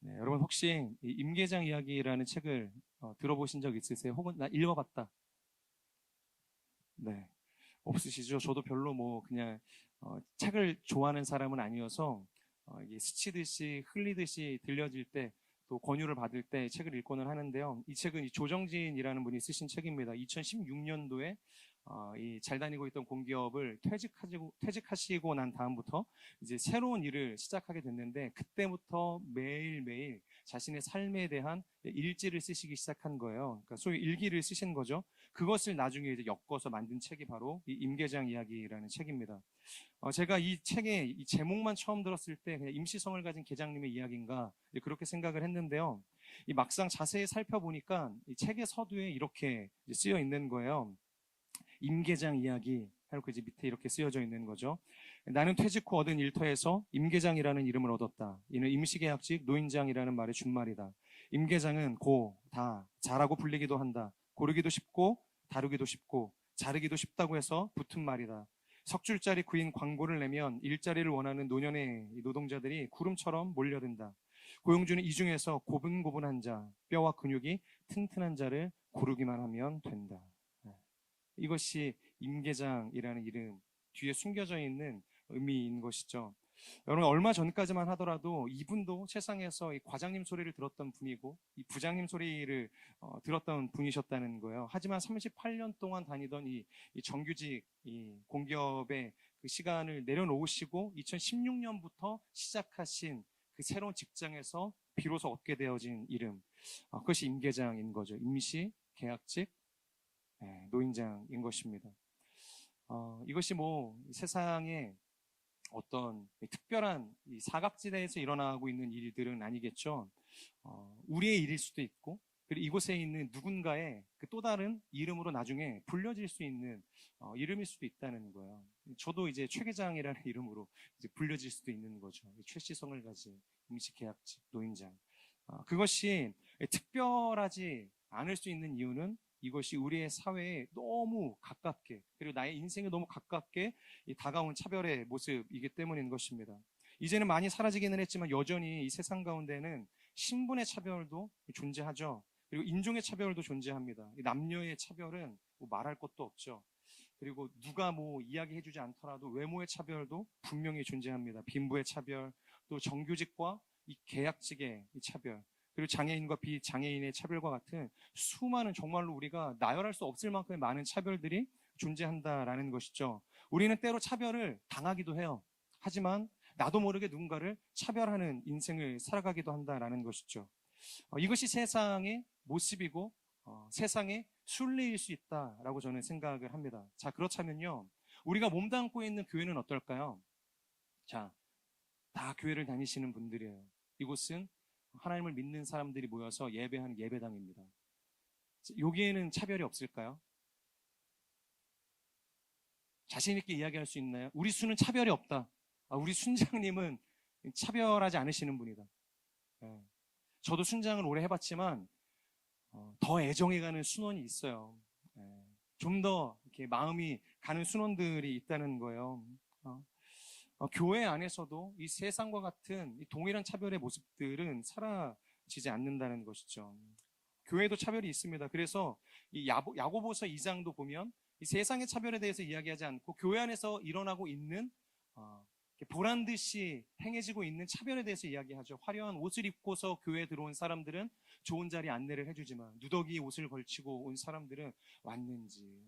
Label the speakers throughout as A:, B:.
A: 네, 여러분 혹시 이 임계장 이야기라는 책을 들어보신 적 있으세요? 혹은 나 읽어봤다. 네, 없으시죠? 저도 별로 뭐 그냥 책을 좋아하는 사람은 아니어서 이게 스치듯이 흘리듯이 들려질 때 또 권유를 받을 때 책을 읽고는 하는데요. 이 책은 이 조정진이라는 분이 쓰신 책입니다. 2016년도에 이 잘 다니고 있던 공기업을 퇴직하시고 난 다음부터 이제 새로운 일을 시작하게 됐는데 그때부터 매일매일 자신의 삶에 대한 일지를 쓰시기 시작한 거예요. 그러니까 소위 일기를 쓰신 거죠. 그것을 나중에 이제 엮어서 만든 책이 바로 이 임계장 이야기라는 책입니다. 제가 이 책의 이 제목만 처음 들었을 때 그냥 임시성을 가진 계장님의 이야기인가 그렇게 생각을 했는데요. 이 막상 자세히 살펴보니까 이 책의 서두에 이렇게 쓰여 있는 거예요. 임계장 이야기 하고 이제 밑에 이렇게 쓰여져 있는 거죠. 나는 퇴직 후 얻은 일터에서 임계장이라는 이름을 얻었다. 이는 임시계약직 노인장이라는 말의 준말이다. 임계장은 고, 다, 자라고 불리기도 한다. 고르기도 쉽고 다루기도 쉽고 자르기도 쉽다고 해서 붙은 말이다. 석줄짜리 구인 광고를 내면 일자리를 원하는 노년의 노동자들이 구름처럼 몰려든다. 고용주는 이 중에서 고분고분한 자, 뼈와 근육이 튼튼한 자를 고르기만 하면 된다. 이것이 임계장이라는 이름 뒤에 숨겨져 있는 의미인 것이죠. 여러분 얼마 전까지만 하더라도 이분도 세상에서 이 과장님 소리를 들었던 분이고 이 부장님 소리를 들었던 분이셨다는 거예요. 하지만 38년 동안 다니던 이 정규직 이 공기업의 그 시간을 내려놓으시고 2016년부터 시작하신 그 새로운 직장에서 비로소 얻게 되어진 이름, 그것이 임계장인 거죠. 임시 계약직 노인장인 것입니다. 이것이 뭐 세상에 어떤 특별한 이 사각지대에서 일어나고 있는 일들은 아니겠죠. 우리의 일일 수도 있고, 그리고 이곳에 있는 누군가의 그 또 다른 이름으로 나중에 불려질 수 있는 이름일 수도 있다는 거예요. 저도 이제 최계장이라는 이름으로 이제 불려질 수도 있는 거죠. 최시성을 가진 임시계약직 노인장. 그것이 특별하지 않을 수 있는 이유는 이것이 우리의 사회에 너무 가깝게 그리고 나의 인생에 너무 가깝게 다가온 차별의 모습이기 때문인 것입니다. 이제는 많이 사라지기는 했지만 여전히 이 세상 가운데는 신분의 차별도 존재하죠. 그리고 인종의 차별도 존재합니다. 남녀의 차별은 뭐 말할 것도 없죠. 그리고 누가 뭐 이야기해주지 않더라도 외모의 차별도 분명히 존재합니다. 빈부의 차별, 또 정규직과 이 계약직의 이 차별, 그리고 장애인과 비장애인의 차별과 같은 수많은 정말로 우리가 나열할 수 없을 만큼의 많은 차별들이 존재한다라는 것이죠. 우리는 때로 차별을 당하기도 해요. 하지만 나도 모르게 누군가를 차별하는 인생을 살아가기도 한다라는 것이죠. 이것이 세상의 모습이고 세상의 순리일 수 있다라고 저는 생각을 합니다. 자, 그렇다면요. 우리가 몸담고 있는 교회는 어떨까요? 자, 다 교회를 다니시는 분들이에요. 이곳은 하나님을 믿는 사람들이 모여서 예배하는 예배당입니다. 여기에는 차별이 없을까요? 자신 있게 이야기할 수 있나요? 우리 수는 차별이 없다. 우리 순장님은 차별하지 않으시는 분이다. 예. 저도 순장을 오래 해봤지만 더 애정해가는 순원이 있어요. 좀 더 이렇게 마음이 가는 순원들이 있다는 거예요. 교회 안에서도 이 세상과 같은 이 동일한 차별의 모습들은 사라지지 않는다는 것이죠. 교회도 차별이 있습니다. 그래서 이 야고보서 2장도 보면 이 세상의 차별에 대해서 이야기하지 않고 교회 안에서 일어나고 있는 보란 듯이 행해지고 있는 차별에 대해서 이야기하죠. 화려한 옷을 입고서 교회에 들어온 사람들은 좋은 자리 안내를 해주지만 누더기 옷을 걸치고 온 사람들은 왔는지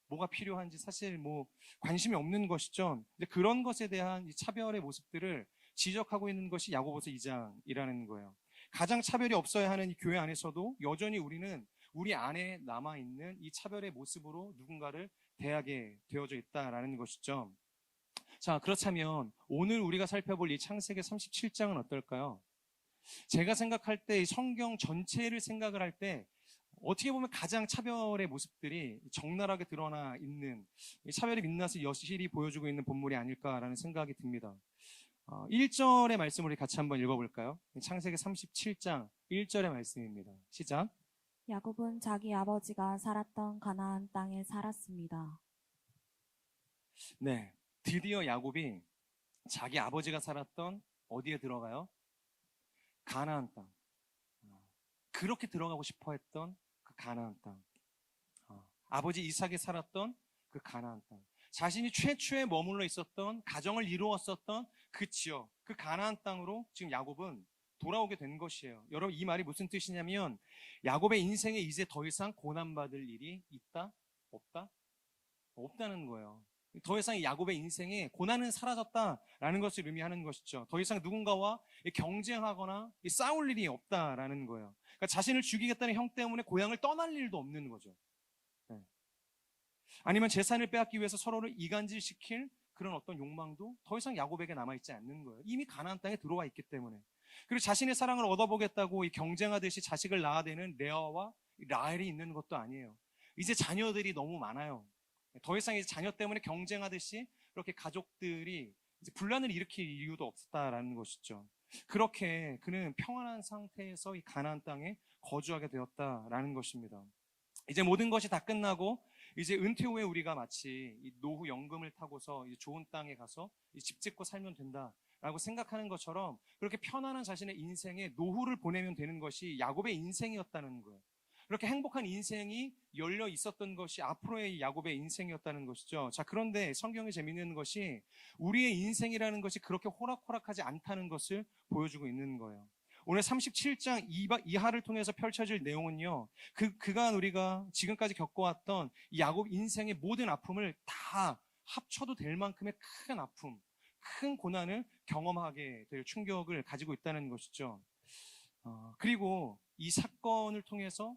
A: 뭐가 필요한지 사실 뭐 관심이 없는 것이죠. 근데 그런 것에 대한 이 차별의 모습들을 지적하고 있는 것이 야고보서 2장이라는 거예요. 가장 차별이 없어야 하는 이 교회 안에서도 여전히 우리는 우리 안에 남아있는 이 차별의 모습으로 누군가를 대하게 되어져 있다라는 것이죠. 자, 그렇다면 오늘 우리가 살펴볼 이 창세기 37장은 어떨까요? 제가 생각할 때 이 성경 전체를 생각을 할 때 어떻게 보면 가장 차별의 모습들이 적나라하게 드러나 있는 차별이 민낯을 여실히 보여주고 있는 본물이 아닐까라는 생각이 듭니다. 1절의 말씀을 우리 같이 한번 읽어볼까요? 창세기 37장 1절의 말씀입니다. 시작.
B: 야곱은 자기 아버지가 살았던 가나안 땅에 살았습니다.
A: 네, 드디어 야곱이 자기 아버지가 살았던 어디에 들어가요? 가나안 땅. 그렇게 들어가고 싶어 했던 그 가나안 땅. 아버지 이삭이 살았던 그 가나안 땅. 자신이 최초에 머물러 있었던 가정을 이루었었던 그 지역, 그 가나안 땅으로 지금 야곱은 돌아오게 된 것이에요. 여러분 이 말이 무슨 뜻이냐면 야곱의 인생에 이제 더 이상 고난받을 일이 있다? 없다? 없다는 거예요. 더 이상 야곱의 인생에 고난은 사라졌다라는 것을 의미하는 것이죠. 더 이상 누군가와 경쟁하거나 싸울 일이 없다라는 거예요. 그러니까 자신을 죽이겠다는 형 때문에 고향을 떠날 일도 없는 거죠. 네. 아니면 재산을 빼앗기 위해서 서로를 이간질시킬 그런 어떤 욕망도 더 이상 야곱에게 남아있지 않는 거예요. 이미 가나안 땅에 들어와 있기 때문에. 그리고 자신의 사랑을 얻어보겠다고 경쟁하듯이 자식을 낳아대는 레아와 라헬이 있는 것도 아니에요. 이제 자녀들이 너무 많아요. 더 이상 이제 자녀 때문에 경쟁하듯이 그렇게 가족들이 이제 분란을 일으킬 이유도 없었다라는 것이죠. 그렇게 그는 평안한 상태에서 이 가나안 땅에 거주하게 되었다라는 것입니다. 이제 모든 것이 다 끝나고 이제 은퇴 후에 우리가 마치 이 노후 연금을 타고서 이제 좋은 땅에 가서 집 짓고 살면 된다라고 생각하는 것처럼 그렇게 편안한 자신의 인생에 노후를 보내면 되는 것이 야곱의 인생이었다는 거예요. 그렇게 행복한 인생이 열려 있었던 것이 앞으로의 야곱의 인생이었다는 것이죠. 자, 그런데 성경이 재미있는 것이 우리의 인생이라는 것이 그렇게 호락호락하지 않다는 것을 보여주고 있는 거예요. 오늘 37장 이하를 통해서 펼쳐질 내용은요, 그간 우리가 지금까지 겪어왔던 이 야곱 인생의 모든 아픔을 다 합쳐도 될 만큼의 큰 아픔, 큰 고난을 경험하게 될 충격을 가지고 있다는 것이죠. 그리고 이 사건을 통해서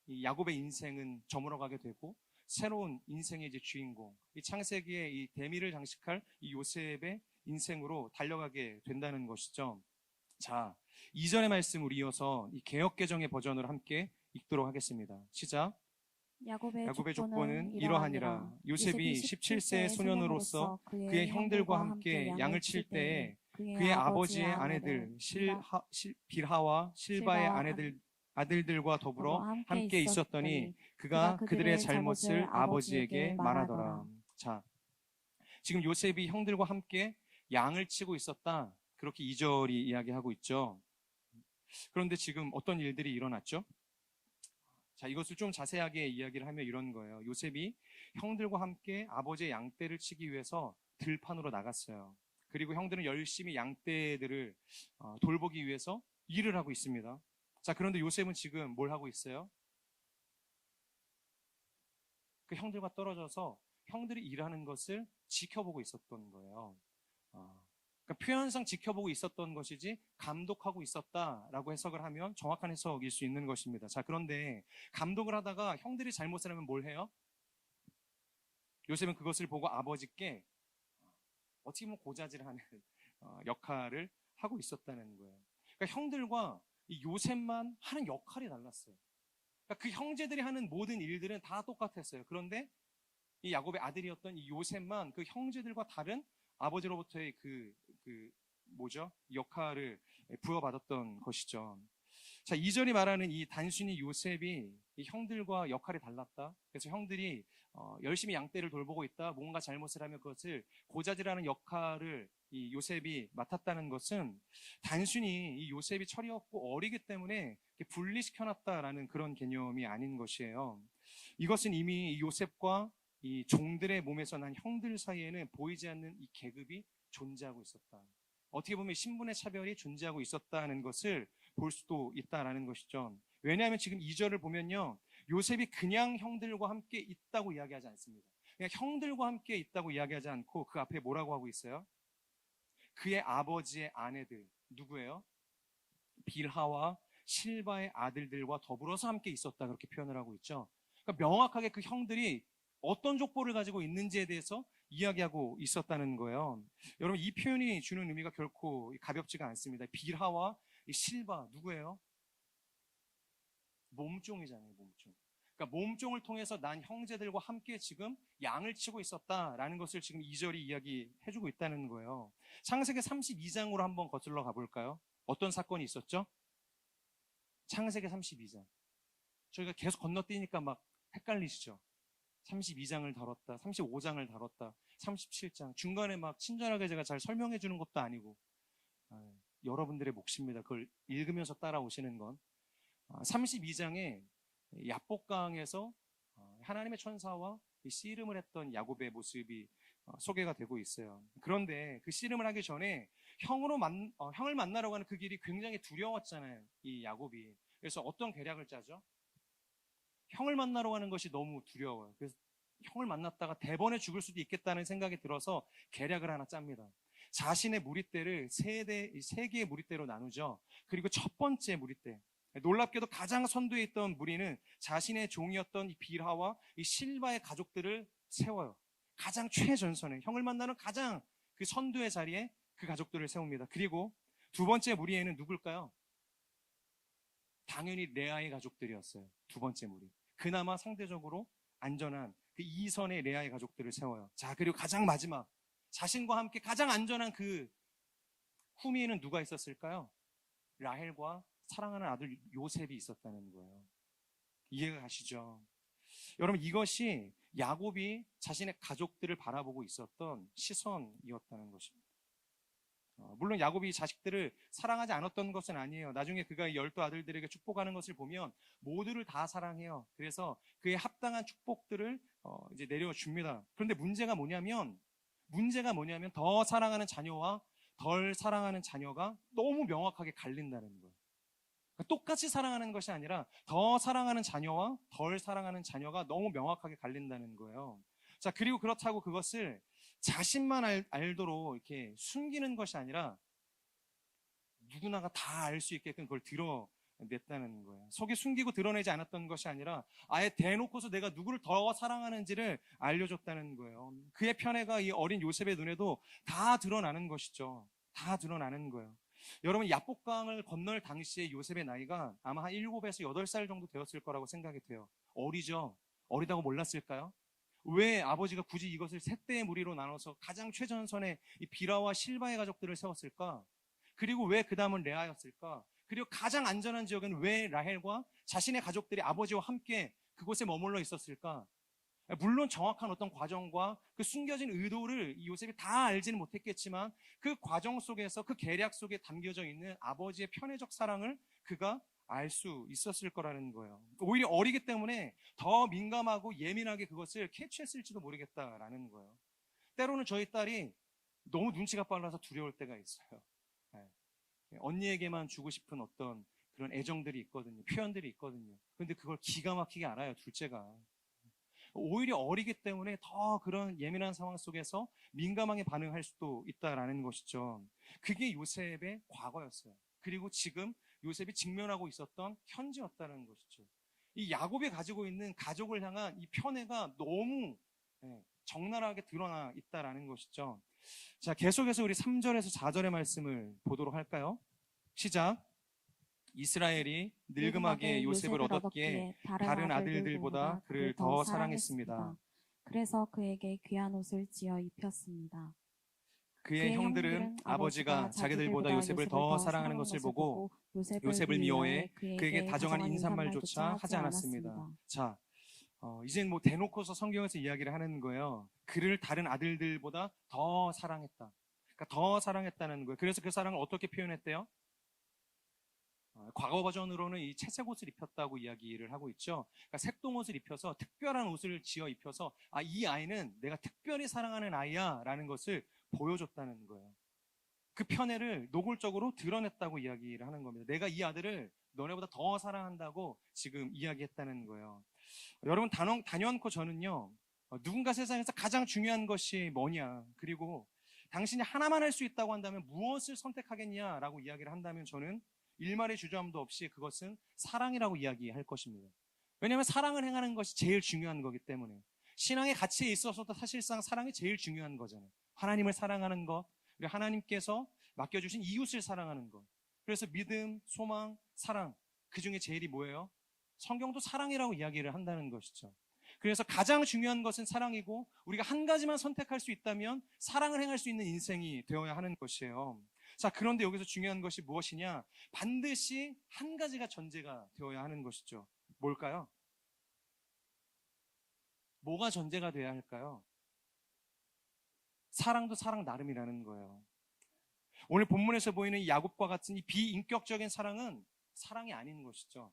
A: 이 야곱의 인생은 저물어가게 되고 새로운 인생의 이제 주인공, 이 창세기의 이 대미를 장식할 이 요셉의 인생으로 달려가게 된다는 것이죠. 자, 이전의 말씀을 이어서 이 개역개정의 버전으로 함께 읽도록 하겠습니다. 시작. 야곱의 족보는 이러하니라. 요셉이 17세 소년으로서 그의 형들과 함께 양을 칠 때에 그의 아버지의 아내들 빌하와 실바의 아들들과 더불어 함께 있었더니 그가 그들의 잘못을 아버지에게 말하더라. 자, 지금 요셉이 형들과 함께 양을 치고 있었다. 그렇게 2절이 이야기하고 있죠. 그런데 지금 어떤 일들이 일어났죠? 자, 이것을 좀 자세하게 이야기를 하면 이런 거예요. 요셉이 형들과 함께 아버지의 양떼를 치기 위해서 들판으로 나갔어요. 그리고 형들은 열심히 양떼들을 돌보기 위해서 일을 하고 있습니다. 자, 그런데 요셉은 지금 뭘 하고 있어요? 그 형들과 떨어져서 형들이 일하는 것을 지켜보고 있었던 거예요. 그러니까 표현상 지켜보고 있었던 것이지 감독하고 있었다라고 해석을 하면 정확한 해석일 수 있는 것입니다. 자, 그런데 감독을 하다가 형들이 잘못을 하면 뭘 해요? 요셉은 그것을 보고 아버지께 어떻게 보면 고자질하는 역할을 하고 있었다는 거예요. 그러니까 형들과 이 요셉만 하는 역할이 달랐어요. 그러니까 그 형제들이 하는 모든 일들은 다 똑같았어요. 그런데 이 야곱의 아들이었던 이 요셉만 그 형제들과 다른 아버지로부터의 역할을 부여받았던 것이죠. 자, 2절이 말하는 이 단순히 요셉이 이 형들과 역할이 달랐다. 그래서 형들이 열심히 양떼를 돌보고 있다. 뭔가 잘못을 하면 그것을 고자질하는 역할을 이 요셉이 맡았다는 것은 단순히 이 요셉이 철이 없고 어리기 때문에 분리시켜놨다라는 그런 개념이 아닌 것이에요. 이것은 이미 이 요셉과 이 종들의 몸에서 난 형들 사이에는 보이지 않는 이 계급이 존재하고 있었다. 어떻게 보면 신분의 차별이 존재하고 있었다는 것을 볼 수도 있다라는 것이죠. 왜냐하면 지금 2절을 보면요, 요셉이 그냥 형들과 함께 있다고 이야기하지 않습니다. 그냥 형들과 함께 있다고 이야기하지 않고 그 앞에 뭐라고 하고 있어요? 그의 아버지의 아내들, 누구예요? 빌하와 실바의 아들들과 더불어서 함께 있었다, 그렇게 표현을 하고 있죠. 그러니까 명확하게 그 형들이 어떤 족보를 가지고 있는지에 대해서 이야기하고 있었다는 거예요. 여러분, 이 표현이 주는 의미가 결코 가볍지가 않습니다. 빌하와 실바, 누구예요? 몸종이잖아요, 몸종. 그러니까 몸종을 통해서 난 형제들과 함께 지금 양을 치고 있었다라는 것을 지금 2절이 이야기해주고 있다는 거예요. 창세기 32장으로 한번 거슬러 가볼까요? 어떤 사건이 있었죠? 창세기 32장. 저희가 계속 건너뛰니까 막 헷갈리시죠? 32장을 다뤘다, 35장을 다뤘다, 37장. 중간에 막 친절하게 제가 잘 설명해 주는 것도 아니고, 여러분들의 몫입니다. 그걸 읽으면서 따라오시는 건. 32장에 야복강에서 하나님의 천사와 이 씨름을 했던 야곱의 모습이 소개가 되고 있어요. 그런데 그 씨름을 하기 전에 형을 만나러 가는 그 길이 굉장히 두려웠잖아요. 이 야곱이. 그래서 어떤 계략을 짜죠? 형을 만나러 가는 것이 너무 두려워요. 그래서 형을 만났다가 대번에 죽을 수도 있겠다는 생각이 들어서 계략을 하나 짭니다. 자신의 무리떼를 세 개의 무리떼로 나누죠. 그리고 첫 번째 무리떼, 놀랍게도 가장 선두에 있던 무리는 자신의 종이었던 이 빌하와 이 실바의 가족들을 세워요. 가장 최전선에, 형을 만나는 가장 그 선두의 자리에 그 가족들을 세웁니다. 그리고 두 번째 무리에는 누굴까요? 당연히 레아의 가족들이었어요. 두 번째 무리. 그나마 상대적으로 안전한 그 이선의 레아의 가족들을 세워요. 자, 그리고 가장 마지막, 자신과 함께 가장 안전한 그 후미에는 누가 있었을까요? 라헬과 사랑하는 아들 요셉이 있었다는 거예요. 이해가 가시죠? 여러분, 이것이 야곱이 자신의 가족들을 바라보고 있었던 시선이었다는 것입니다. 물론 야곱이 자식들을 사랑하지 않았던 것은 아니에요. 나중에 그가 12 아들들에게 축복하는 것을 보면 모두를 다 사랑해요. 그래서 그에 합당한 축복들을 이제 내려줍니다. 그런데 문제가 뭐냐면 더 사랑하는 자녀와 덜 사랑하는 자녀가 너무 명확하게 갈린다는 거예요. 그러니까 똑같이 사랑하는 것이 아니라 더 사랑하는 자녀와 덜 사랑하는 자녀가 너무 명확하게 갈린다는 거예요. 자, 그리고 그렇다고 그것을 자신만 알도록 이렇게 숨기는 것이 아니라 누구나가 다 알 수 있게끔 그걸 드러냈다는 거예요. 속에 숨기고 드러내지 않았던 것이 아니라 아예 대놓고서 내가 누구를 더 사랑하는지를 알려줬다는 거예요. 그의 편애가 이 어린 요셉의 눈에도 다 드러나는 것이죠. 다 드러나는 거예요. 여러분, 야복강을 건널 당시에 요셉의 나이가 아마 한 7에서 8살 정도 되었을 거라고 생각이 돼요. 어리죠? 어리다고 몰랐을까요? 왜 아버지가 굳이 이것을 세 대의 무리로 나눠서 가장 최전선에 이 비라와 실바의 가족들을 세웠을까? 그리고 왜 그 다음은 레아였을까? 그리고 가장 안전한 지역은 왜 라헬과 자신의 가족들이 아버지와 함께 그곳에 머물러 있었을까? 물론 정확한 어떤 과정과 그 숨겨진 의도를 이 요셉이 다 알지는 못했겠지만 그 과정 속에서 그 계략 속에 담겨져 있는 아버지의 편애적 사랑을 그가 알 수 있었을 거라는 거예요. 오히려 어리기 때문에 더 민감하고 예민하게 그것을 캐치했을지도 모르겠다라는 거예요. 때로는 저희 딸이 너무 눈치가 빨라서 두려울 때가 있어요. 네. 언니에게만 주고 싶은 어떤 그런 애정들이 있거든요. 표현들이 있거든요. 근데 그걸 기가 막히게 알아요, 둘째가. 오히려 어리기 때문에 더 그런 예민한 상황 속에서 민감하게 반응할 수도 있다라는 것이죠. 그게 요셉의 과거였어요. 그리고 지금 요셉이 직면하고 있었던 현재였다는 것이죠. 이 야곱이 가지고 있는 가족을 향한 이 편애가 너무 적나라하게 드러나 있다라는 것이죠. 자, 계속해서 우리 3절에서 4절의 말씀을 보도록 할까요? 시작. 이스라엘이 늙음하게 요셉을 얻었기에 다른 아들들보다 그를 더 사랑했습니다.
B: 그래서 그에게 귀한 옷을 지어 입혔습니다.
A: 그의 형들은 아버지가 자기들보다 요셉을 더 사랑하는 것을 보고 요셉을 미워해 그에게 다정한 인사말조차 하지 않았습니다. 자, 이젠 뭐 대놓고서 성경에서 이야기를 하는 거예요. 그를 다른 아들들보다 더 사랑했다. 그러니까 더 사랑했다는 거예요. 그래서 그 사랑을 어떻게 표현했대요? 과거 버전으로는 이 채색 옷을 입혔다고 이야기를 하고 있죠. 그러니까 색동옷을 입혀서 특별한 옷을 지어 입혀서 이 아이는 내가 특별히 사랑하는 아이야 라는 것을 보여줬다는 거예요. 그 편애를 노골적으로 드러냈다고 이야기를 하는 겁니다. 내가 이 아들을 너네보다 더 사랑한다고 지금 이야기했다는 거예요. 여러분, 단연코 저는요, 누군가 세상에서 가장 중요한 것이 뭐냐, 그리고 당신이 하나만 할 수 있다고 한다면 무엇을 선택하겠냐라고 이야기를 한다면 저는 일말의 주저함도 없이 그것은 사랑이라고 이야기할 것입니다. 왜냐하면 사랑을 행하는 것이 제일 중요한 거기 때문에. 신앙의 가치에 있어서도 사실상 사랑이 제일 중요한 거잖아요. 하나님을 사랑하는 것, 그리고 하나님께서 맡겨주신 이웃을 사랑하는 것. 그래서 믿음, 소망, 사랑, 그 중에 제일이 뭐예요? 성경도 사랑이라고 이야기를 한다는 것이죠. 그래서 가장 중요한 것은 사랑이고 우리가 한 가지만 선택할 수 있다면 사랑을 행할 수 있는 인생이 되어야 하는 것이에요. 자, 그런데 여기서 중요한 것이 무엇이냐? 반드시 한 가지가 전제가 되어야 하는 것이죠. 뭘까요? 뭐가 전제가 되어야 할까요? 사랑도 사랑 나름이라는 거예요. 오늘 본문에서 보이는 이 야곱과 같은 이 비인격적인 사랑은 사랑이 아닌 것이죠.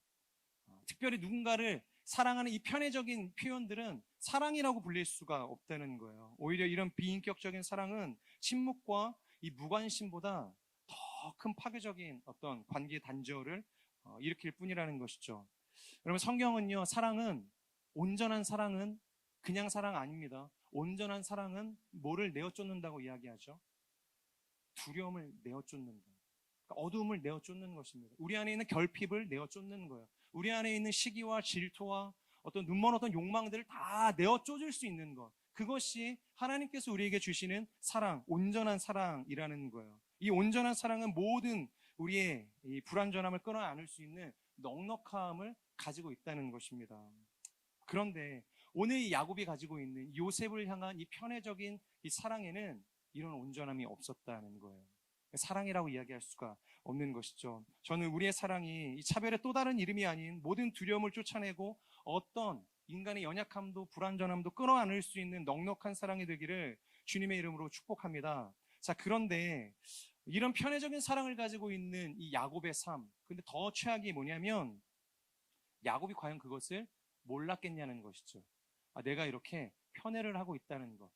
A: 특별히 누군가를 사랑하는 이 편애적인 표현들은 사랑이라고 불릴 수가 없다는 거예요. 오히려 이런 비인격적인 사랑은 침묵과 이 무관심보다 더 큰 파괴적인 어떤 관계 단절을 일으킬 뿐이라는 것이죠. 여러분, 성경은요, 온전한 사랑은 그냥 사랑 아닙니다. 온전한 사랑은 뭐를 내어쫓는다고 이야기하죠? 두려움을 내어쫓는다. 그러니까 어두움을 내어쫓는 것입니다. 우리 안에 있는 결핍을 내어쫓는 거예요. 우리 안에 있는 시기와 질투와 어떤 눈먼 욕망들을 다 내어쫓을 수 있는 것. 그것이 하나님께서 우리에게 주시는 사랑, 온전한 사랑이라는 거예요. 이 온전한 사랑은 모든 우리의 이 불완전함을 끌어안을 수 있는 넉넉함을 가지고 있다는 것입니다. 그런데 오늘 이 야곱이 가지고 있는 요셉을 향한 이 편애적인 이 사랑에는 이런 온전함이 없었다는 거예요. 사랑이라고 이야기할 수가 없는 것이죠. 저는 우리의 사랑이 이 차별의 또 다른 이름이 아닌 모든 두려움을 쫓아내고 어떤 인간의 연약함도 불완전함도 끌어안을 수 있는 넉넉한 사랑이 되기를 주님의 이름으로 축복합니다. 자, 그런데 이런 편애적인 사랑을 가지고 있는 이 야곱의 삶, 근데 더 최악이 뭐냐면 야곱이 과연 그것을 몰랐겠냐는 것이죠. 내가 이렇게 편애를 하고 있다는 것.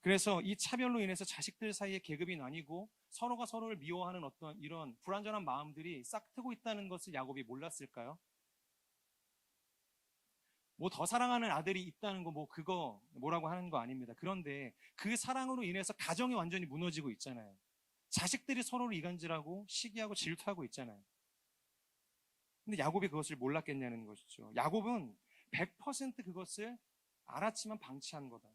A: 그래서 이 차별로 인해서 자식들 사이에 계급이 나뉘고 서로가 서로를 미워하는 어떤 이런 불완전한 마음들이 싹트고 있다는 것을 야곱이 몰랐을까요? 뭐 더 사랑하는 아들이 있다는 거 그거 뭐라고 하는 거 아닙니다. 그런데 그 사랑으로 인해서 가정이 완전히 무너지고 있잖아요. 자식들이 서로를 이간질하고 시기하고 질투하고 있잖아요. 근데 야곱이 그것을 몰랐겠냐는 것이죠. 야곱은 100% 그것을 알았지만 방치한 거다.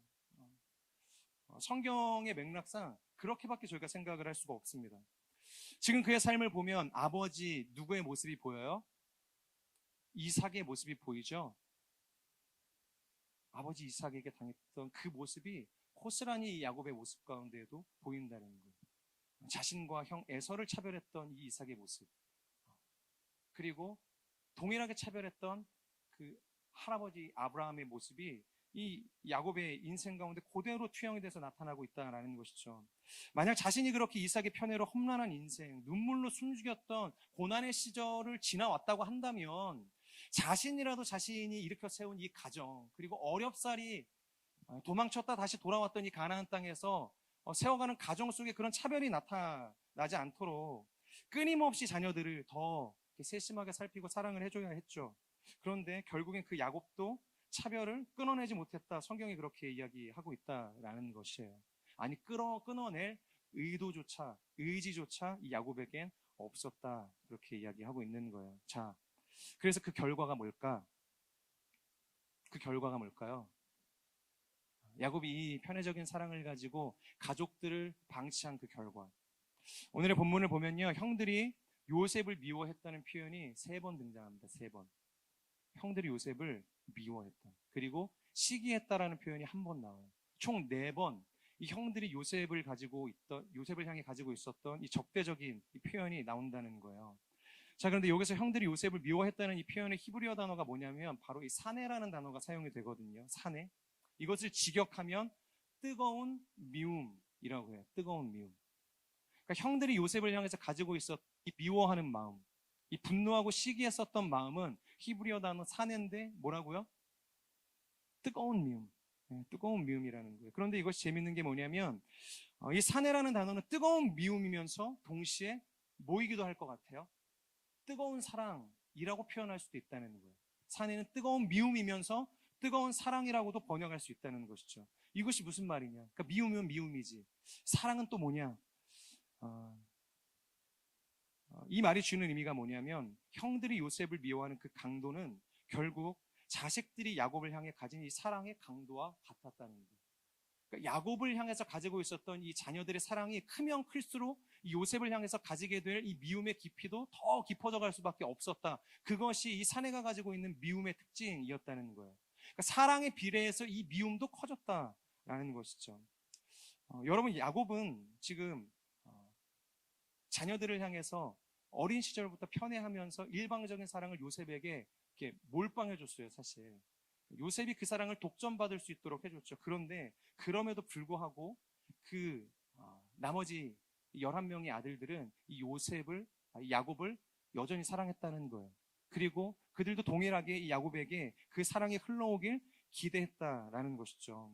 A: 성경의 맥락상 그렇게밖에 저희가 생각을 할 수가 없습니다. 지금 그의 삶을 보면 아버지 누구의 모습이 보여요? 이삭의 모습이 보이죠? 아버지 이삭에게 당했던 그 모습이 고스란히 야곱의 모습 가운데에도 보인다는 거예요. 자신과 형 에서를 차별했던 이 이삭의 모습, 그리고 동일하게 차별했던 그 할아버지 아브라함의 모습이 이 야곱의 인생 가운데 그대로 투영이 돼서 나타나고 있다는 것이죠. 만약 자신이 그렇게 이삭의 편애로 험난한 인생, 눈물로 숨죽였던 고난의 시절을 지나왔다고 한다면 자신이라도 자신이 일으켜 세운 이 가정, 그리고 어렵사리 도망쳤다 다시 돌아왔던 이 가나안 땅에서 세워가는 가정 속에 그런 차별이 나타나지 않도록 끊임없이 자녀들을 더 세심하게 살피고 사랑을 해줘야 했죠. 그런데 결국엔 그 야곱도 차별을 끊어내지 못했다. 성경이 그렇게 이야기하고 있다라는 것이에요. 아니, 끊어낼 의지조차 이 야곱에겐 없었다. 그렇게 이야기하고 있는 거예요. 자, 그래서 그 결과가 뭘까? 그 결과가 뭘까요? 야곱이 이 편애적인 사랑을 가지고 가족들을 방치한 그 결과. 오늘의 본문을 보면요, 형들이 요셉을 미워했다는 표현이 3번 등장합니다. 3번. 형들이 요셉을 미워했다. 그리고 시기했다라는 표현이 1번 나와요. 총 4번 이 형들이 요셉을 향해 가지고 있었던 이 적대적인 이 표현이 나온다는 거예요. 자, 그런데 여기서 형들이 요셉을 미워했다는 이 표현의 히브리어 단어가 뭐냐면 바로 이 사네라는 단어가 사용이 되거든요. 사네. 이것을 직역하면 뜨거운 미움이라고 해요. 뜨거운 미움. 그러니까 형들이 요셉을 향해서 가지고 있었던 이 미워하는 마음, 이 분노하고 시기했었던 마음은 히브리어 단어 사네인데 뭐라고요? 뜨거운 미움. 뜨거운 미움이라는 거예요. 그런데 이것이 재밌는 게 뭐냐면 이 사네라는 단어는 뜨거운 미움이면서 동시에 뭐이기도 할 것 같아요? 뜨거운 사랑이라고 표현할 수도 있다는 거예요. 사내는 뜨거운 미움이면서 뜨거운 사랑이라고도 번역할 수 있다는 것이죠. 이것이 무슨 말이냐? 그러니까 미움이면 미움이지. 사랑은 또 뭐냐? 이 말이 주는 의미가 뭐냐면 형들이 요셉을 미워하는 그 강도는 결국 자식들이 야곱을 향해 가진 이 사랑의 강도와 같았다는 거예요. 그러니까 야곱을 향해서 가지고 있었던 이 자녀들의 사랑이 크면 클수록 이 요셉을 향해서 가지게 될 이 미움의 깊이도 더 깊어져 갈 수밖에 없었다. 그것이 이 사내가 가지고 있는 미움의 특징이었다는 거예요. 그러니까 사랑에 비례해서 이 미움도 커졌다라는 것이죠. 여러분, 야곱은 지금 자녀들을 향해서 어린 시절부터 편애하면서 일방적인 사랑을 요셉에게 이렇게 몰빵해줬어요, 사실. 요셉이 그 사랑을 독점받을 수 있도록 해줬죠. 그런데 그럼에도 불구하고 나머지 11명의 아들들은 이 야곱을 여전히 사랑했다는 거예요. 그리고 그들도 동일하게 이 야곱에게 그 사랑이 흘러오길 기대했다라는 것이죠.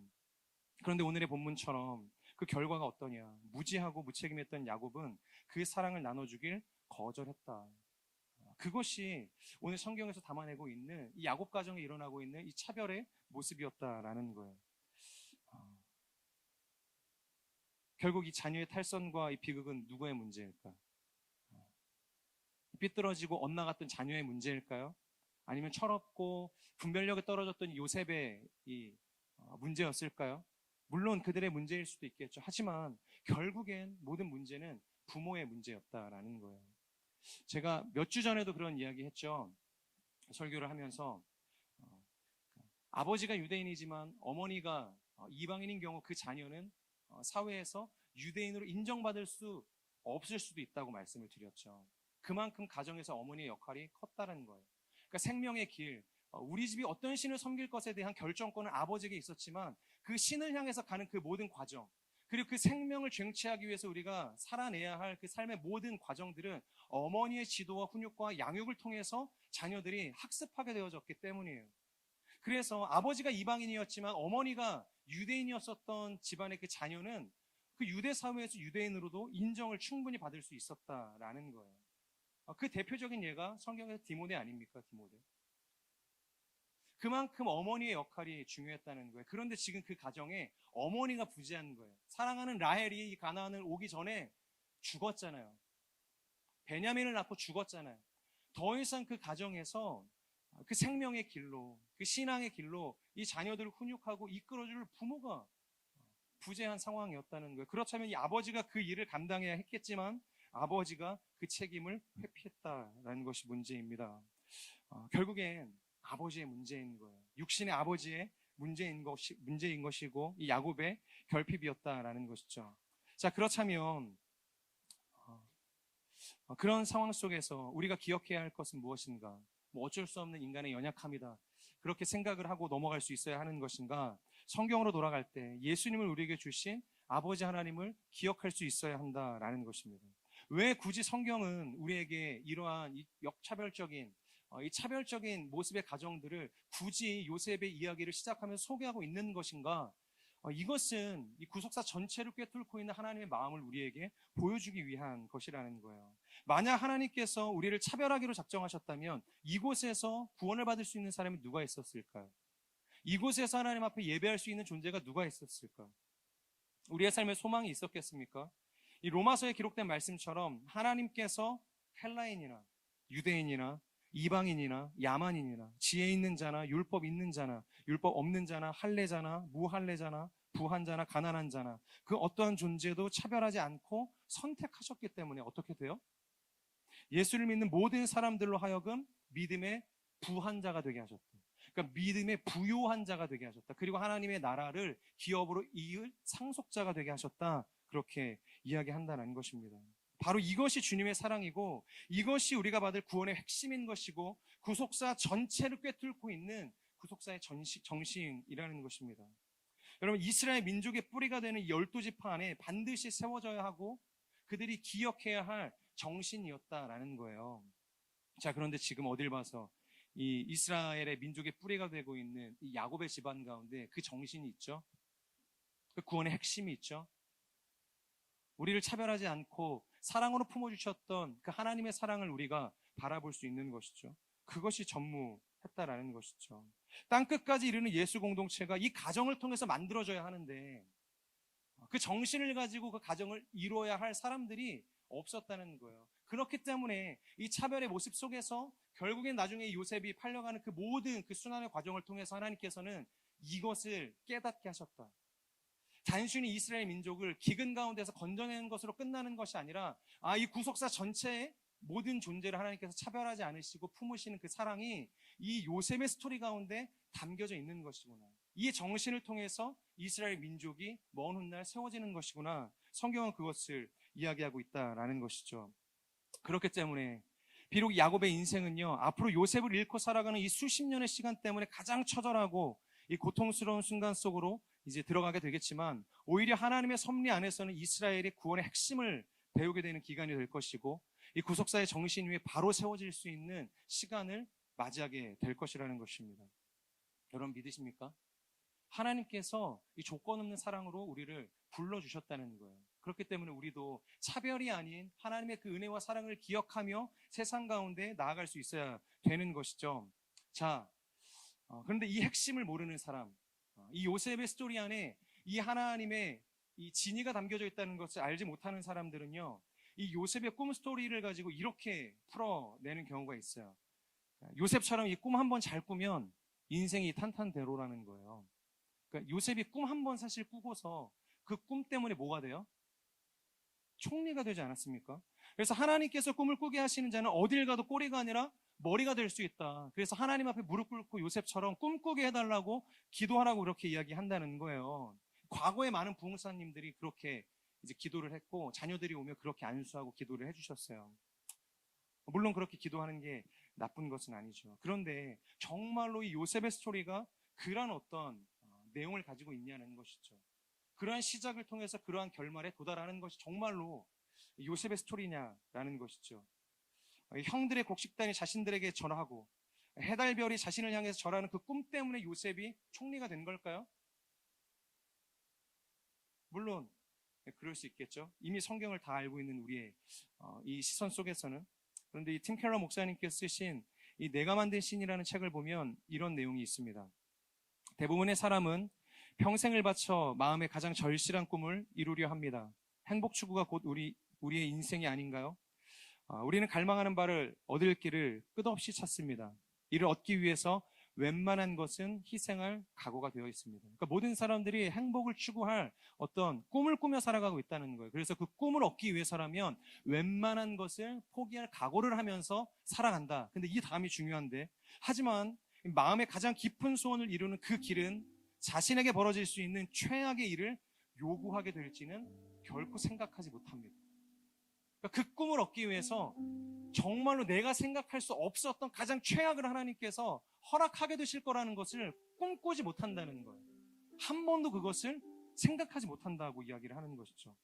A: 그런데 오늘의 본문처럼 그 결과가 어떠냐? 무지하고 무책임했던 야곱은 그 사랑을 나눠주길 거절했다. 그것이 오늘 성경에서 담아내고 있는 이 야곱 가정에 일어나고 있는 이 차별의 모습이었다라는 거예요. 결국 이 자녀의 탈선과 이 비극은 누구의 문제일까? 삐뚤어지고 엇나갔던 자녀의 문제일까요? 아니면 철없고 분별력이 떨어졌던 요셉의 이 문제였을까요? 물론 그들의 문제일 수도 있겠죠. 하지만 결국엔 모든 문제는 부모의 문제였다라는 거예요. 제가 몇 주 전에도 그런 이야기 했죠. 설교를 하면서 아버지가 유대인이지만 어머니가 이방인인 경우 그 자녀는 사회에서 유대인으로 인정받을 수 없을 수도 있다고 말씀을 드렸죠. 그만큼 가정에서 어머니의 역할이 컸다는 거예요. 그러니까 생명의 길, 우리 집이 어떤 신을 섬길 것에 대한 결정권은 아버지에게 있었지만 그 신을 향해서 가는 그 모든 과정, 그리고 그 생명을 쟁취하기 위해서 우리가 살아내야 할 그 삶의 모든 과정들은 어머니의 지도와 훈육과 양육을 통해서 자녀들이 학습하게 되어졌기 때문이에요. 그래서 아버지가 이방인이었지만 어머니가 유대인이었었던 집안의 그 자녀는 그 유대 사회에서 유대인으로도 인정을 충분히 받을 수 있었다라는 거예요. 그 대표적인 예가 성경에서 디모데 아닙니까? 디모데. 그만큼 어머니의 역할이 중요했다는 거예요. 그런데 지금 그 가정에 어머니가 부재한 거예요. 사랑하는 라헬이 이 가나안을 오기 전에 죽었잖아요. 베냐민을 낳고 죽었잖아요. 더 이상 그 가정에서 그 생명의 길로, 그 신앙의 길로 이 자녀들을 훈육하고 이끌어줄 부모가 부재한 상황이었다는 거예요. 그렇다면 이 아버지가 그 일을 감당해야 했겠지만 아버지가 그 책임을 회피했다라는 것이 문제입니다. 결국엔 아버지의 문제인 거예요. 육신의 아버지의 문제인 것이고 이 야곱의 결핍이었다라는 것이죠. 자, 그렇다면 그런 상황 속에서 우리가 기억해야 할 것은 무엇인가? 뭐 어쩔 수 없는 인간의 연약함이다. 그렇게 생각을 하고 넘어갈 수 있어야 하는 것인가? 성경으로 돌아갈 때 예수님을 우리에게 주신 아버지 하나님을 기억할 수 있어야 한다라는 것입니다. 왜 굳이 성경은 우리에게 이러한 이 역차별적인 이 차별적인 모습의 가정들을 굳이 요셉의 이야기를 시작하면서 소개하고 있는 것인가? 이것은 이 구속사 전체를 꿰뚫고 있는 하나님의 마음을 우리에게 보여주기 위한 것이라는 거예요. 만약 하나님께서 우리를 차별하기로 작정하셨다면 이곳에서 구원을 받을 수 있는 사람이 누가 있었을까요? 이곳에서 하나님 앞에 예배할 수 있는 존재가 누가 있었을까? 우리의 삶에 소망이 있었겠습니까? 이 로마서에 기록된 말씀처럼 하나님께서 헬라인이나 유대인이나 이방인이나 야만인이나 지혜 있는 자나 율법 있는 자나 율법 없는 자나 할례자나 무할례자나 부한 자나 가난한 자나 그 어떠한 존재도 차별하지 않고 선택하셨기 때문에 어떻게 돼요? 예수를 믿는 모든 사람들로 하여금 믿음의 부한 자가 되게 하셨다. 그러니까 믿음의 부요한 자가 되게 하셨다. 그리고 하나님의 나라를 기업으로 이을 상속자가 되게 하셨다. 그렇게 이야기한다는 것입니다. 바로 이것이 주님의 사랑이고 이것이 우리가 받을 구원의 핵심인 것이고 구속사 전체를 꿰뚫고 있는 구속사의 정신이라는 것입니다. 여러분, 이스라엘 민족의 뿌리가 되는 12지파 안에 반드시 세워져야 하고 그들이 기억해야 할 정신이었다라는 거예요. 자, 그런데 지금 어딜 봐서 이 이스라엘의 민족의 뿌리가 되고 있는 이 야곱의 집안 가운데 그 정신이 있죠. 그 구원의 핵심이 있죠. 우리를 차별하지 않고 사랑으로 품어주셨던 그 하나님의 사랑을 우리가 바라볼 수 있는 것이죠. 그것이 전무했다라는 것이죠. 땅끝까지 이르는 예수 공동체가 이 가정을 통해서 만들어져야 하는데 그 정신을 가지고 그 가정을 이루어야 할 사람들이 없었다는 거예요. 그렇기 때문에 이 차별의 모습 속에서 결국엔 나중에 요셉이 팔려가는 그 모든 그 순환의 과정을 통해서 하나님께서는 이것을 깨닫게 하셨다. 단순히 이스라엘 민족을 기근 가운데서 건져내는 것으로 끝나는 것이 아니라 이 구속사 전체의 모든 존재를 하나님께서 차별하지 않으시고 품으시는 그 사랑이 이 요셉의 스토리 가운데 담겨져 있는 것이구나. 이 정신을 통해서 이스라엘 민족이 먼 훗날 세워지는 것이구나. 성경은 그것을 이야기하고 있다라는 것이죠. 그렇기 때문에 비록 야곱의 인생은요, 앞으로 요셉을 잃고 살아가는 이 수십 년의 시간 때문에 가장 처절하고 이 고통스러운 순간 속으로 이제 들어가게 되겠지만 오히려 하나님의 섭리 안에서는 이스라엘의 구원의 핵심을 배우게 되는 기간이 될 것이고 이 구속사의 정신 위에 바로 세워질 수 있는 시간을 맞이하게 될 것이라는 것입니다. 여러분 믿으십니까? 하나님께서 이 조건 없는 사랑으로 우리를 불러주셨다는 거예요. 그렇기 때문에 우리도 차별이 아닌 하나님의 그 은혜와 사랑을 기억하며 세상 가운데 나아갈 수 있어야 되는 것이죠. 자, 그런데 이 핵심을 모르는 사람, 이 요셉의 스토리 안에 이 하나님의 이 진의가 담겨져 있다는 것을 알지 못하는 사람들은요, 이 요셉의 꿈 스토리를 가지고 이렇게 풀어내는 경우가 있어요. 요셉처럼 이 꿈 한번 잘 꾸면 인생이 탄탄대로라는 거예요. 그러니까 요셉이 꿈 한번 사실 꾸고서 그 꿈 때문에 뭐가 돼요? 총리가 되지 않았습니까? 그래서 하나님께서 꿈을 꾸게 하시는 자는 어딜 가도 꼬리가 아니라 머리가 될 수 있다. 그래서 하나님 앞에 무릎 꿇고 요셉처럼 꿈꾸게 해달라고 기도하라고 그렇게 이야기한다는 거예요. 과거에 많은 부흥사님들이 그렇게 이제 기도를 했고 자녀들이 오면 그렇게 안수하고 기도를 해주셨어요. 물론 그렇게 기도하는 게 나쁜 것은 아니죠. 그런데 정말로 이 요셉의 스토리가 그런 어떤 내용을 가지고 있냐는 것이죠. 그러한 시작을 통해서 그러한 결말에 도달하는 것이 정말로 요셉의 스토리냐라는 것이죠. 형들의 곡식단이 자신들에게 절하고 해달별이 자신을 향해서 절하는 그 꿈 때문에 요셉이 총리가 된 걸까요? 물론 그럴 수 있겠죠. 이미 성경을 다 알고 있는 우리의 이 시선 속에서는. 그런데 이 팀 켈러 목사님께서 쓰신 이 내가 만든 신이라는 책을 보면 이런 내용이 있습니다. 대부분의 사람은 평생을 바쳐 마음의 가장 절실한 꿈을 이루려 합니다. 행복 추구가 곧 우리의 인생이 아닌가요? 우리는 갈망하는 바를 얻을 길을 끝없이 찾습니다. 이를 얻기 위해서 웬만한 것은 희생할 각오가 되어 있습니다. 그러니까 모든 사람들이 행복을 추구할 어떤 꿈을 꾸며 살아가고 있다는 거예요. 그래서 그 꿈을 얻기 위해서라면 웬만한 것을 포기할 각오를 하면서 살아간다. 근데 이 다음이 중요한데, 하지만 마음의 가장 깊은 소원을 이루는 그 길은 자신에게 벌어질 수 있는 최악의 일을 요구하게 될지는 결코 생각하지 못합니다. 그러니까 그 꿈을 얻기 위해서 정말로 내가 생각할 수 없었던 가장 최악을 하나님께서 허락하게 되실 거라는 것을 꿈꾸지 못한다는 거예요. 한 번도 그것을 생각하지 못한다고 이야기를 하는 것이죠.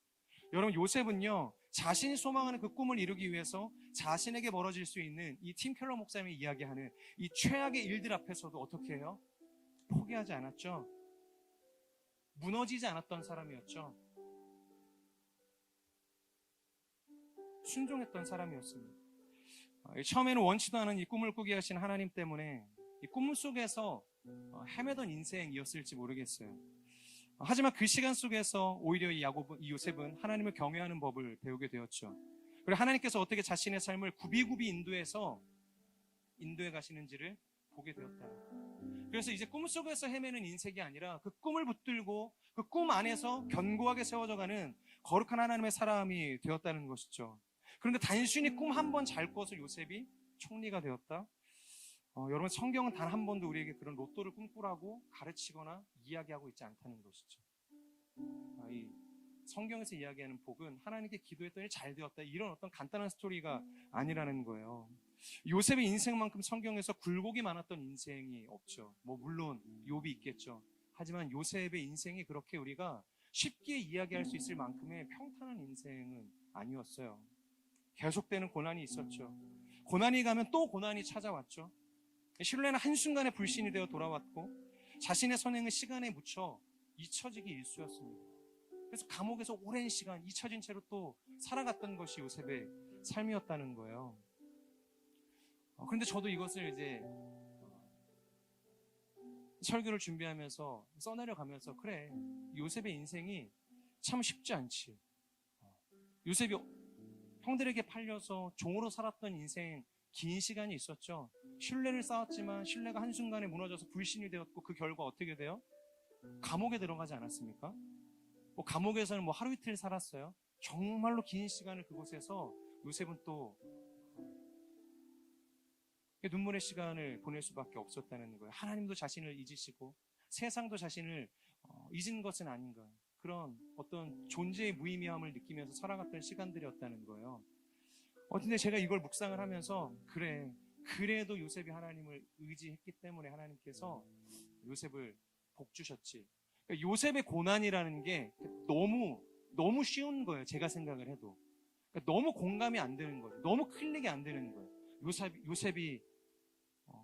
A: 여러분, 요셉은요, 자신이 소망하는 그 꿈을 이루기 위해서 자신에게 벌어질 수 있는 이 팀 켈러 목사님이 이야기하는 이 최악의 일들 앞에서도 어떻게 해요? 포기하지 않았죠. 무너지지 않았던 사람이었죠. 순종했던 사람이었습니다. 처음에는 원치도 않은 이 꿈을 꾸게 하신 하나님 때문에 이 꿈 속에서 헤매던 인생이었을지 모르겠어요. 하지만 그 시간 속에서 오히려 이 요셉은 하나님을 경외하는 법을 배우게 되었죠. 그리고 하나님께서 어떻게 자신의 삶을 굽이굽이 인도해 가시는지를 보게 되었다. 그래서 이제 꿈속에서 헤매는 인생이 아니라 그 꿈을 붙들고 그 꿈 안에서 견고하게 세워져가는 거룩한 하나님의 사람이 되었다는 것이죠. 그런데 단순히 꿈 한 번 잘 꿔서 요셉이 총리가 되었다? 여러분, 성경은 단 한 번도 우리에게 그런 로또를 꿈꾸라고 가르치거나 이야기하고 있지 않다는 것이죠. 이 성경에서 이야기하는 복은 하나님께 기도했더니 잘 되었다, 이런 어떤 간단한 스토리가 아니라는 거예요. 요셉의 인생만큼 성경에서 굴곡이 많았던 인생이 없죠. 물론 욥이 있겠죠. 하지만 요셉의 인생이 그렇게 우리가 쉽게 이야기할 수 있을 만큼의 평탄한 인생은 아니었어요. 계속되는 고난이 있었죠. 고난이 가면 또 고난이 찾아왔죠. 신뢰는 한순간에 불신이 되어 돌아왔고 자신의 선행은 시간에 묻혀 잊혀지기 일쑤였습니다. 그래서 감옥에서 오랜 시간 잊혀진 채로 또 살아갔던 것이 요셉의 삶이었다는 거예요. 그런데 저도 이것을 이제 설교를 준비하면서 써내려가면서, 그래, 요셉의 인생이 참 쉽지 않지. 요셉이 형들에게 팔려서 종으로 살았던 인생 긴 시간이 있었죠. 신뢰를 쌓았지만 신뢰가 한순간에 무너져서 불신이 되었고 그 결과 어떻게 돼요? 감옥에 들어가지 않았습니까? 감옥에서는 하루 이틀 살았어요. 정말로 긴 시간을 그곳에서 요셉은 또 눈물의 시간을 보낼 수밖에 없었다는 거예요. 하나님도 자신을 잊으시고 세상도 자신을 잊은 것은 아닌가, 그런 어떤 존재의 무의미함을 느끼면서 살아갔던 시간들이었다는 거예요. 근데 제가 이걸 묵상을 하면서, 그래도 요셉이 하나님을 의지했기 때문에 하나님께서 요셉을 복 주셨지. 그러니까 요셉의 고난이라는 게 너무 쉬운 거예요, 제가 생각을 해도. 그러니까 너무 공감이 안 되는 거예요. 너무 클릭이 안 되는 거예요. 요셉이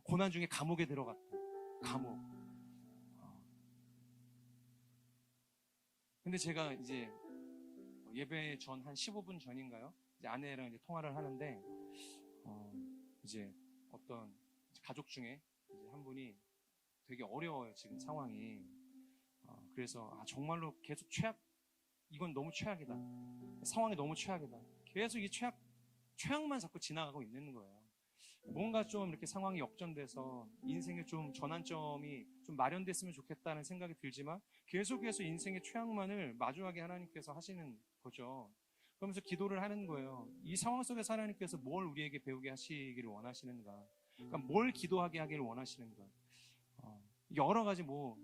A: 고난 중에 감옥에 들어갔다. 감옥. 근데 제가 이제 예배 전 한 15분 전인가요? 이제 아내랑 이제 통화를 하는데 이제 어떤 가족 중에 이제 한 분이 되게 어려워요, 지금 상황이. 그래서 정말로 계속 이건 너무 최악이다. 상황이 너무 최악이다. 계속 이 최악만 자꾸 지나가고 있는 거예요. 뭔가 좀 이렇게 상황이 역전돼서 인생에 좀 전환점이 좀 마련됐으면 좋겠다는 생각이 들지만 계속해서 인생의 최악만을 마주하게 하나님께서 하시는 거죠. 그러면서 기도를 하는 거예요. 이 상황 속에서 하나님께서 뭘 우리에게 배우게 하시기를 원하시는가? 그러니까 뭘 기도하게 하기를 원하시는가? 여러 가지 뭐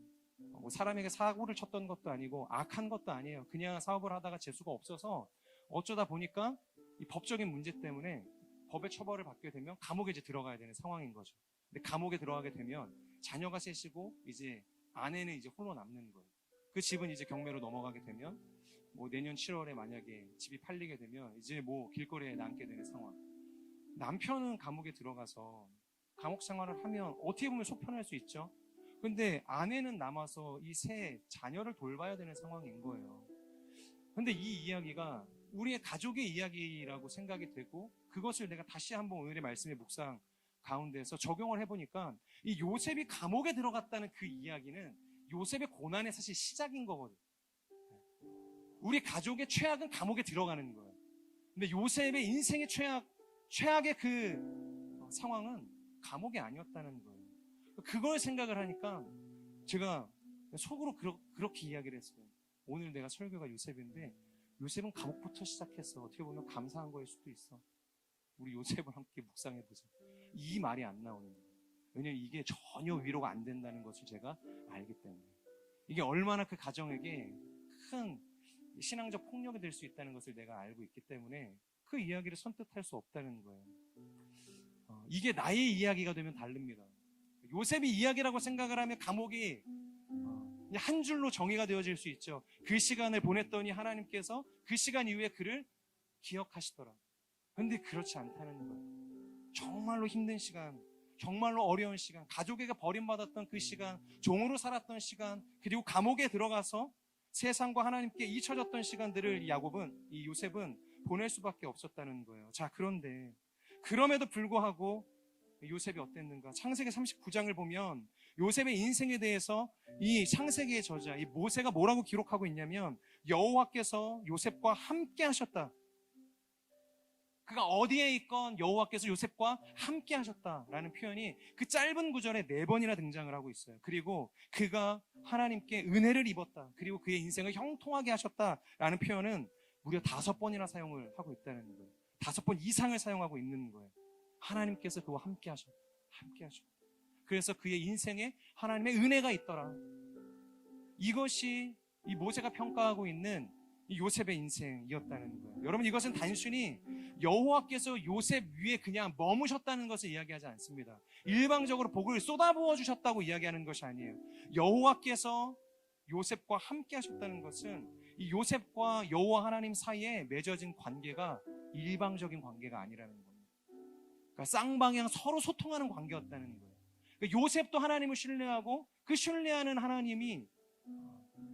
A: 사람에게 사고를 쳤던 것도 아니고 악한 것도 아니에요. 그냥 사업을 하다가 재수가 없어서 어쩌다 보니까 이 법적인 문제 때문에 법의 처벌을 받게 되면 감옥에 이제 들어가야 되는 상황인 거죠. 근데 감옥에 들어가게 되면 자녀가 셋이고 이제 아내는 이제 홀로 남는 거예요. 그 집은 이제 경매로 넘어가게 되면 뭐 내년 7월에 만약에 집이 팔리게 되면 이제 뭐 길거리에 남게 되는 상황. 남편은 감옥에 들어가서 감옥 생활을 하면 어떻게 보면 속편할 수 있죠. 근데 아내는 남아서 이 세 자녀를 돌봐야 되는 상황인 거예요. 근데 이 이야기가 우리의 가족의 이야기라고 생각이 되고 그것을 내가 다시 한번 오늘의 말씀의 묵상 가운데서 적용을 해보니까 이 요셉이 감옥에 들어갔다는 그 이야기는 요셉의 고난의 사실 시작인 거거든요. 우리 가족의 최악은 감옥에 들어가는 거예요. 근데 요셉의 인생의 최악의 그 상황은 감옥이 아니었다는 거예요. 그걸 생각을 하니까 제가 속으로 그렇게 이야기를 했어요. 오늘 내가 설교가 요셉인데 요셉은 감옥부터 시작해서 어떻게 보면 감사한 거일 수도 있어. 우리 요셉을 함께 묵상해보자. 이 말이 안 나오는 거예요. 왜냐면 이게 전혀 위로가 안 된다는 것을 제가 알기 때문에. 이게 얼마나 그 가정에게 큰 신앙적 폭력이 될 수 있다는 것을 내가 알고 있기 때문에 그 이야기를 선뜻할 수 없다는 거예요. 이게 나의 이야기가 되면 다릅니다. 요셉이 이야기라고 생각을 하면 감옥이 한 줄로 정의가 되어질 수 있죠. 그 시간을 보냈더니 하나님께서 그 시간 이후에 그를 기억하시더라. 그런데 그렇지 않다는 거예요. 정말로 힘든 시간, 정말로 어려운 시간, 가족에게 버림받았던 그 시간, 종으로 살았던 시간, 그리고 감옥에 들어가서 세상과 하나님께 잊혀졌던 시간들을 이 요셉은 보낼 수밖에 없었다는 거예요. 자, 그런데 그럼에도 불구하고 요셉이 어땠는가? 창세기 39장을 보면 요셉의 인생에 대해서 이 창세기의 저자 이 모세가 뭐라고 기록하고 있냐면 여호와께서 요셉과 함께 하셨다. 그가 어디에 있건 여호와께서 요셉과 함께 하셨다라는 표현이 그 짧은 구절에 4번이나 등장을 하고 있어요. 그리고 그가 하나님께 은혜를 입었다. 그리고 그의 인생을 형통하게 하셨다라는 표현은 무려 5번이나 사용을 하고 있다는 거예요. 5번 이상을 사용하고 있는 거예요. 하나님께서 그와 함께 하셨다. 그래서 그의 인생에 하나님의 은혜가 있더라. 이것이 이 모세가 평가하고 있는 이 요셉의 인생이었다는 거예요. 여러분, 이것은 단순히 여호와께서 요셉 위에 그냥 머무셨다는 것을 이야기하지 않습니다. 일방적으로 복을 쏟아부어 주셨다고 이야기하는 것이 아니에요. 여호와께서 요셉과 함께 하셨다는 것은 이 요셉과 여호와 하나님 사이에 맺어진 관계가 일방적인 관계가 아니라는 겁니다. 그러니까 쌍방향 서로 소통하는 관계였다는 거예요. 그러니까 요셉도 하나님을 신뢰하고 그 신뢰하는 하나님이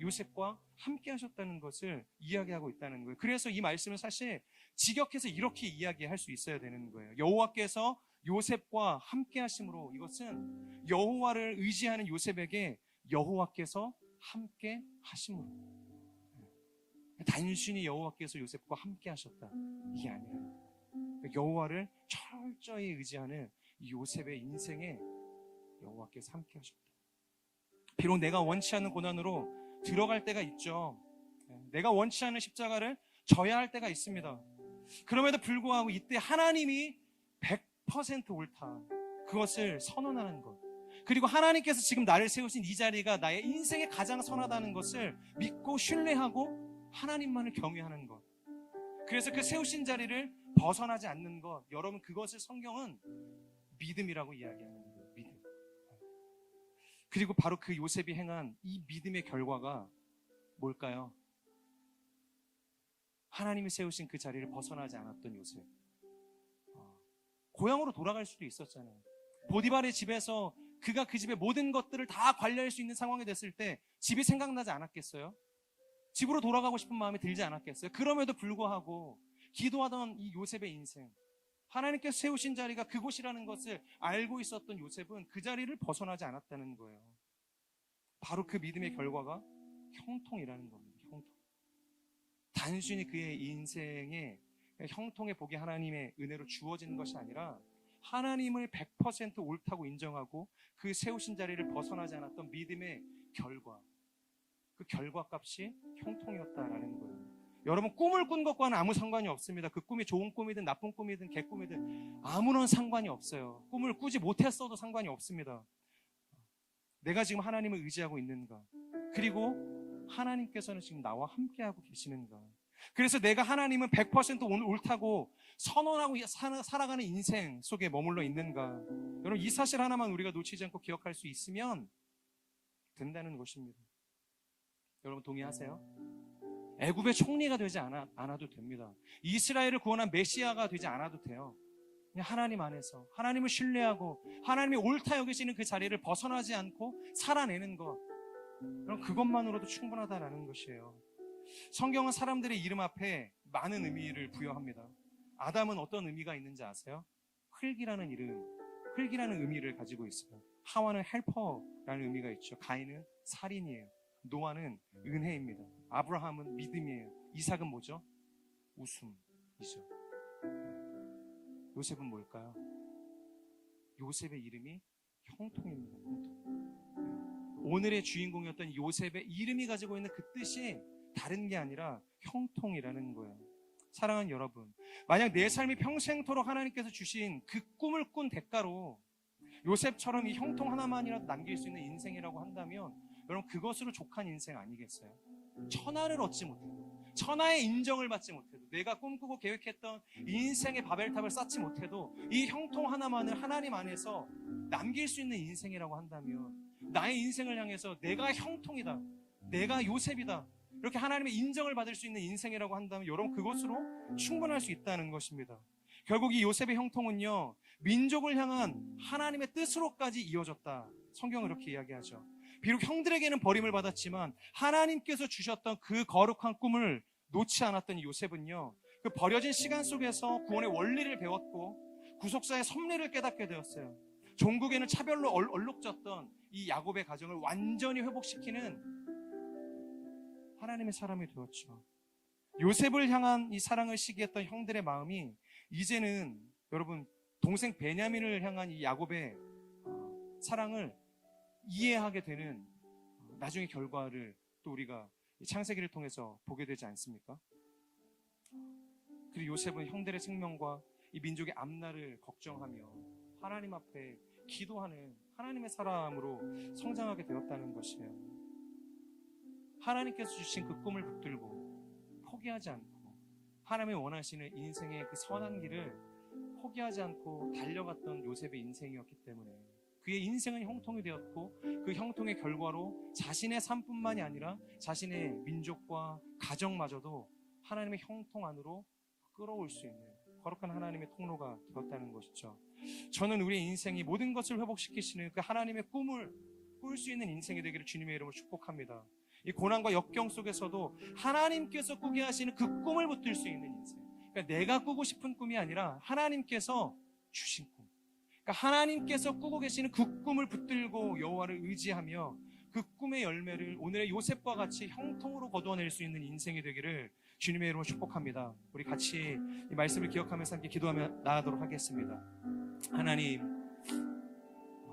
A: 요셉과 함께 하셨다는 것을 이야기하고 있다는 거예요. 그래서 이 말씀은 사실 직역해서 이렇게 이야기할 수 있어야 되는 거예요. 여호와께서 요셉과 함께 하심으로, 이것은 여호와를 의지하는 요셉에게 여호와께서 함께 하심으로, 단순히 여호와께서 요셉과 함께 하셨다, 이게 아니라 여호와를 철저히 의지하는 요셉의 인생에 여호와께서 함께 하셨다. 비록 내가 원치 않는 고난으로 들어갈 때가 있죠. 내가 원치 않는 십자가를 져야 할 때가 있습니다. 그럼에도 불구하고 이때 하나님이 100% 옳다, 그것을 선언하는 것, 그리고 하나님께서 지금 나를 세우신 이 자리가 나의 인생에 가장 선하다는 것을 믿고 신뢰하고 하나님만을 경외하는 것, 그래서 그 세우신 자리를 벗어나지 않는 것, 여러분, 그것을 성경은 믿음이라고 이야기하는 거예요. 믿음. 그리고 바로 그 요셉이 행한 이 믿음의 결과가 뭘까요? 하나님이 세우신 그 자리를 벗어나지 않았던 요셉. 고향으로 돌아갈 수도 있었잖아요. 보디발의 집에서 그가 그 집의 모든 것들을 다 관리할 수 있는 상황이 됐을 때 집이 생각나지 않았겠어요? 집으로 돌아가고 싶은 마음이 들지 않았겠어요? 그럼에도 불구하고 기도하던 이 요셉의 인생, 하나님께서 세우신 자리가 그곳이라는 것을 알고 있었던 요셉은 그 자리를 벗어나지 않았다는 거예요. 바로 그 믿음의 결과가 형통이라는 겁니다. 형통. 단순히 그의 인생에 형통의 복이 하나님의 은혜로 주어지는 것이 아니라 하나님을 100% 옳다고 인정하고 그 세우신 자리를 벗어나지 않았던 믿음의 결과, 그 결과값이 형통이었다라는 거예요. 여러분, 꿈을 꾼 것과는 아무 상관이 없습니다. 그 꿈이 좋은 꿈이든 나쁜 꿈이든 개꿈이든 아무런 상관이 없어요. 꿈을 꾸지 못했어도 상관이 없습니다. 내가 지금 하나님을 의지하고 있는가? 그리고 하나님께서는 지금 나와 함께하고 계시는가? 그래서 내가 하나님은 100% 옳다고 선언하고 살아가는 인생 속에 머물러 있는가? 여러분, 이 사실 하나만 우리가 놓치지 않고 기억할 수 있으면 된다는 것입니다. 여러분, 동의하세요? 애굽의 총리가 되지 않아도 됩니다. 이스라엘을 구원한 메시아가 되지 않아도 돼요. 그냥 하나님 안에서 하나님을 신뢰하고 하나님이 옳다 여기시는 그 자리를 벗어나지 않고 살아내는 것, 그럼 그것만으로도 충분하다라는 것이에요. 성경은 사람들의 이름 앞에 많은 의미를 부여합니다. 아담은 어떤 의미가 있는지 아세요? 흙이라는 이름, 흙이라는 의미를 가지고 있어요. 하와는 헬퍼라는 의미가 있죠. 가인은 살인이에요. 노아는 은혜입니다. 아브라함은 믿음이에요. 이삭은 뭐죠? 웃음이죠. 요셉은 뭘까요? 요셉의 이름이 형통입니다. 형통. 오늘의 주인공이었던 요셉의 이름이 가지고 있는 그 뜻이 다른 게 아니라 형통이라는 거예요. 사랑하는 여러분, 만약 내 삶이 평생토록 하나님께서 주신 그 꿈을 꾼 대가로 요셉처럼 이 형통 하나만이라도 남길 수 있는 인생이라고 한다면 여러분, 그것으로 족한 인생 아니겠어요? 천하를 얻지 못해도, 천하의 인정을 받지 못해도, 내가 꿈꾸고 계획했던 인생의 바벨탑을 쌓지 못해도 이 형통 하나만을 하나님 안에서 남길 수 있는 인생이라고 한다면, 나의 인생을 향해서 내가 형통이다, 내가 요셉이다, 이렇게 하나님의 인정을 받을 수 있는 인생이라고 한다면 여러분, 그것으로 충분할 수 있다는 것입니다. 결국 이 요셉의 형통은요, 민족을 향한 하나님의 뜻으로까지 이어졌다. 성경은 이렇게 이야기하죠. 비록 형들에게는 버림을 받았지만 하나님께서 주셨던 그 거룩한 꿈을 놓지 않았던 요셉은요, 그 버려진 시간 속에서 구원의 원리를 배웠고 구속사의 섭리를 깨닫게 되었어요. 종국에는 차별로 얼룩졌던 이 야곱의 가정을 완전히 회복시키는 하나님의 사람이 되었죠. 요셉을 향한 이 사랑을 시기했던 형들의 마음이 이제는 여러분, 동생 베냐민을 향한 이 야곱의 사랑을 이해하게 되는 나중의 결과를 또 우리가 창세기를 통해서 보게 되지 않습니까? 그리고 요셉은 형들의 생명과 이 민족의 앞날을 걱정하며 하나님 앞에 기도하는 하나님의 사람으로 성장하게 되었다는 것이에요. 하나님께서 주신 그 꿈을 붙들고 포기하지 않고 하나님이 원하시는 인생의 그 선한 길을 포기하지 않고 달려갔던 요셉의 인생이었기 때문에 그의 인생은 형통이 되었고 그 형통의 결과로 자신의 삶뿐만이 아니라 자신의 민족과 가정마저도 하나님의 형통 안으로 끌어올 수 있는 거룩한 하나님의 통로가 되었다는 것이죠. 저는 우리의 인생이 모든 것을 회복시키시는 그 하나님의 꿈을 꿀 수 있는 인생이 되기를 주님의 이름으로 축복합니다. 이 고난과 역경 속에서도 하나님께서 꾸게 하시는 그 꿈을 붙들 수 있는 인생, 그러니까 내가 꾸고 싶은 꿈이 아니라 하나님께서 주신 꿈, 그러니까 하나님께서 꾸고 계시는 그 꿈을 붙들고 여호와를 의지하며 그 꿈의 열매를 오늘의 요셉과 같이 형통으로 거두어낼 수 있는 인생이 되기를 주님의 이름으로 축복합니다. 우리 같이 이 말씀을 기억하면서 함께 기도하며 나아가도록 하겠습니다. 하나님,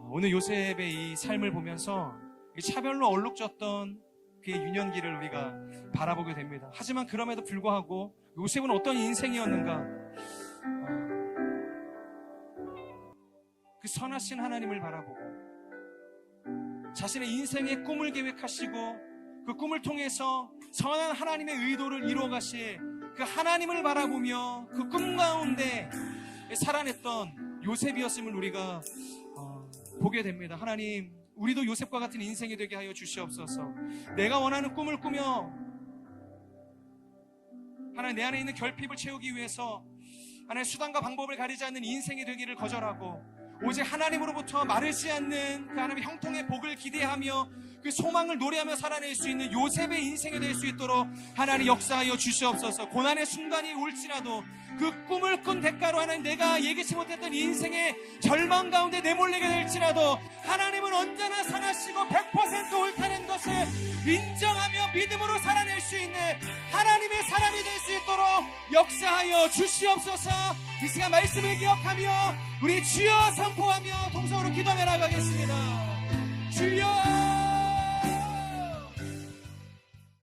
A: 오늘 요셉의 이 삶을 보면서 이 차별로 얼룩졌던 그의 유년기를 우리가 바라보게 됩니다. 하지만 그럼에도 불구하고 요셉은 어떤 인생이었는가? 그 선하신 하나님을 바라보고 자신의 인생의 꿈을 계획하시고 그 꿈을 통해서 선한 하나님의 의도를 이루어 가실 그 하나님을 바라보며 그 꿈 가운데 살아냈던 요셉이었음을 우리가 보게 됩니다. 하나님, 우리도 요셉과 같은 인생이 되게 하여 주시옵소서. 내가 원하는 꿈을 꾸며 하나님 내 안에 있는 결핍을 채우기 위해서 하나님 수단과 방법을 가리지 않는 인생이 되기를 거절하고 오직 하나님으로부터 마르지 않는 그 하나님의 형통의 복을 기대하며 그 소망을 노래하며 살아낼 수 있는 요셉의 인생이 될 수 있도록 하나님 역사하여 주시옵소서. 고난의 순간이 올지라도 그 꿈을 꾼 대가로 하나님 내가 예기치 못했던 인생의 절망 가운데 내몰리게 될지라도 하나님은 언제나 선하시고 100% 옳다는 것을 인정하며 믿음으로 살아낼 수 있는 하나님의 사람이 될 수 있도록 역사하여 주시옵소서. 이 시간 말씀을 기억하며 우리 주여 선포하며 동성으로 기도하며 나가겠습니다. 주여